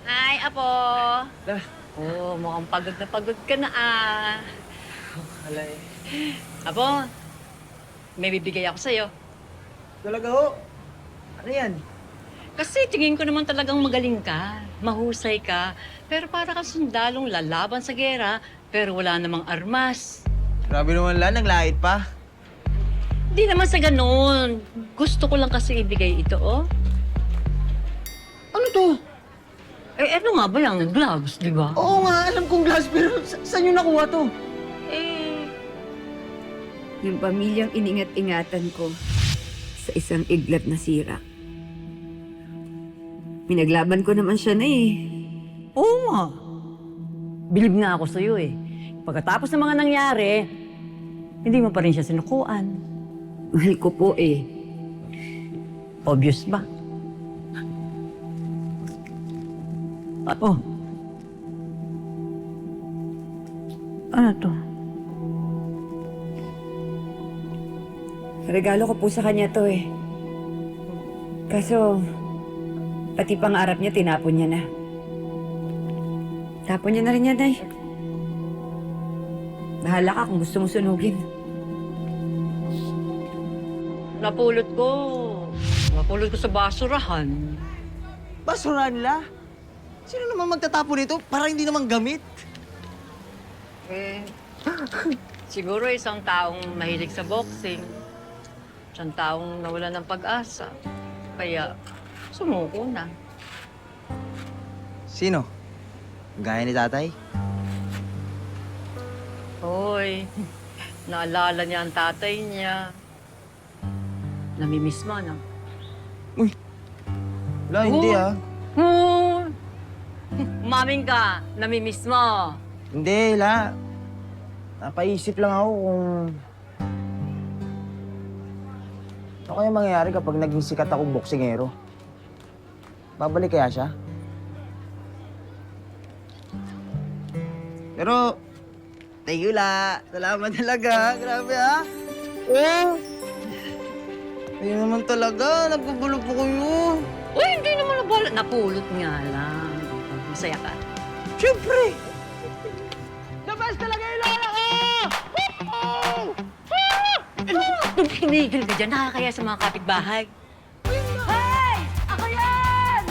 Hi, Apo. Lah, Oh, mukhang pagod ka na wala eh. Apo, may bibigay ako sa'yo. Talaga ho? Ano yan? Kasi tingin ko naman talagang magaling ka, mahusay ka, pero para kang sundalong lalaban sa gera, pero wala namang armas. Grabe naman lang, naglait pa. Hindi naman sa ganun. Gusto ko lang kasi ibigay ito, oh. Ano to? Eh, ano nga ba yan? Gloves, di ba? Oo nga, alam kong glass, pero saan nyo nakuha to? Eh, Yung pamilyang iningat-ingatan ko sa isang iglap na sira. Pinaglaban ko naman siya na eh. oo nga. Bilib nga ako sa'yo eh. Pagkatapos ng mga nangyari, hindi mo pa rin siya sinukuan. Mahal ko po eh. Obvious ba? Oh. Ano to? Regalo ko po sa kanya to eh. Kaso, pati pangarap niya tinapon niya na. Tapon niya na rin yan, Nay. Bahala ka kung gusto mo sunugin. Napulot ko. Napulot ko sa basurahan. Basura nila? Sino naman magtatapon nito para hindi naman gamit? Eh, siguro isang taong mahilig sa boxing. Isang taong nawala ng pag-asa. Kaya, sumuko na. Sino? Gaya ni tatay? Hoy, naalala niya ang tatay niya. Namimiss mo, no? Wala, hindi Oo. ah. Umaming ka, namimiss mo. Hindi, la. Napaisip lang ako kung... Ano kaya mangyayari kapag naging sikat akong boksingero? Babalik kaya siya? Pero, thank you, la. Salamat talaga. Grabe, ha? Oh! Ayun naman talaga. Nagbubulo po kayo. Uy, hindi naman nabala. Napulot nga lang. Masaya ka. Siyempre! The best talaga yung lola ko! Tumigil ka dyan, nakakaya sa mga kapitbahay. Hey! Ako yan!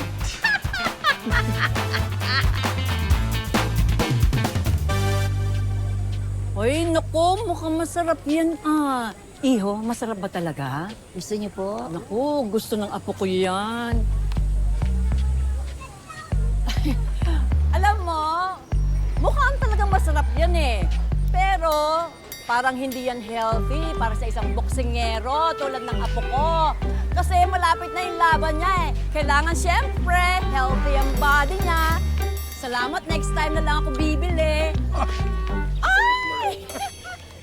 Ay, naku, mukhang masarap yan Iho, masarap ba talaga? Gusto niyo po? Naku, gusto ng apo ko yan. Alam mo, mukhang talagang masarap yan eh. Pero parang hindi yan healthy para sa isang boksingero tulad ng apo ko. Kasi malapit na yung laban niya eh. Kailangan siyempre healthy ang body niya. Salamat, next time na lang ako bibili. Ay!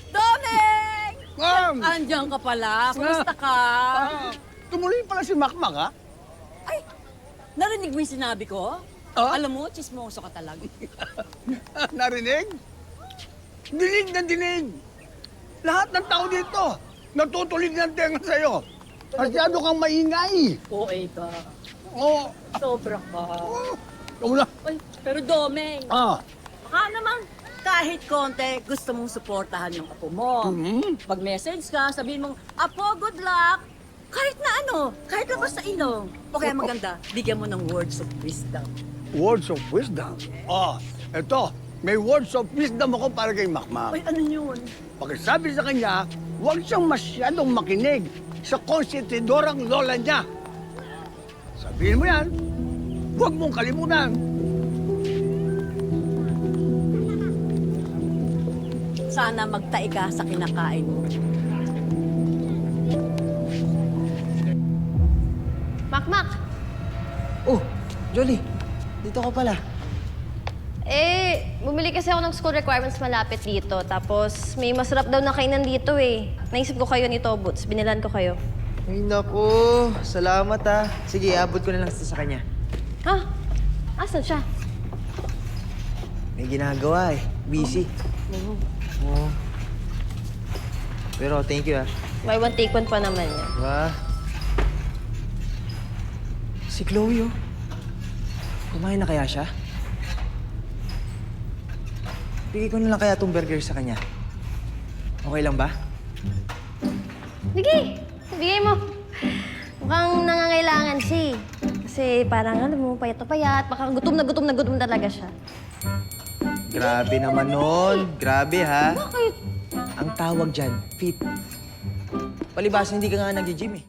Domeng! Ma'am! Andiyan ka pala. Kumusta ka? Tumuloy pala si Makmak, ha? Ay, narinig mo yung sinabi ko? Ah? Alam mo, chismoso ka talaga. Narinig? Dinig na dinig! Lahat ng tao dito, natutulig ng tenga sa'yo. Masyado kang maingay. OA ka. Oo. Sobra ka. Ikaw na. Ay, pero Domeng, Ah. baka naman kahit konti gusto mong suportahan yung apo mo. Mhm. Pag-message ka, sabihin mong, Apo, good luck! Kahit na ano, kahit na basta ilong. O kaya maganda, bigyan mo ng words of wisdom. Words of wisdom. Ah, eto. May words of wisdom ako para kay Makmak. Ay, ano yun? Pagkasabi sa kanya, huwag siyang masyadong makinig sa konstitidorang lola niya. Sabihin mo yan, huwag mong kalimutan. Sana magtae ka sa kinakain mo. Makmak! Oh, Jolie. Dito ka pala. Bumili kasi ako ng school requirements malapit dito. Tapos may masarap daw na kainan dito eh. Naisip ko kayo ni Tobots. Binilan ko kayo. Ay, naku. Salamat, ha. Sige, abot ko na lang sa kanya. Ha? Asan siya? May ginagawa, eh. Busy. Oo. Pero thank you, ha. Buy one, take one pa naman niya. Diba? Si Chloe, oh. Kumain na kaya siya? Bigay ko na lang kaya tong burger sa kanya. Okay lang ba? Sige, bigay mo. Mukhang nangangailangan siya eh. Kasi parang alam mo, payat na payat. Baka gutom na talaga siya. Grabe naman nun. Grabe ha. Bakit? Ang tawag dyan, fit. Palibas, hindi ka nga nag-gym eh.